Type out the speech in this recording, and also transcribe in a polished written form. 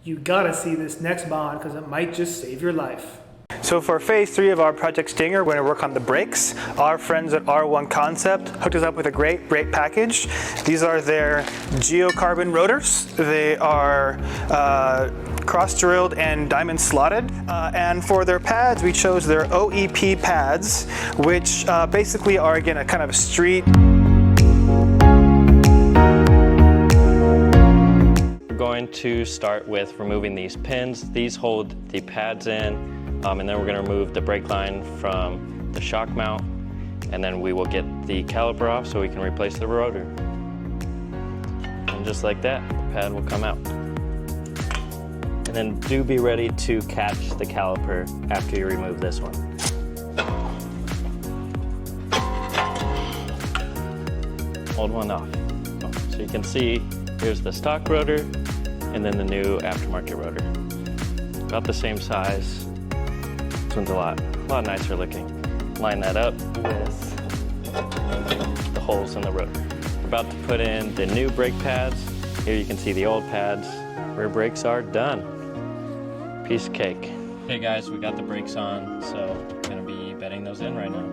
You gotta see this next mod because it might just save your life. So for phase 3 of our Project Stinger, we're going to work on the brakes. Our friends at R1 Concept hooked us up with a great brake package. These are their Geo Carbon rotors. They are cross-drilled and diamond slotted. And for their pads, we chose their OEP pads, which basically are, again, a kind of street. We're going to start with removing these pins. These hold the pads in. And then we're going to remove the brake line from the shock mount, and then we will get the caliper off so we can replace the rotor. And just like that, the pad will come out. And then do be ready to catch the caliper after you remove this one. Hold one off. So you can see here's the stock rotor and then the new aftermarket rotor. About the same size. This one's a lot nicer looking. Line that up with the holes in the rotor. We're about to put in the new brake pads. Here you can see the old pads. Rear brakes are done. Piece of cake. Hey guys, we got the brakes on, so we're gonna be bedding those in right now.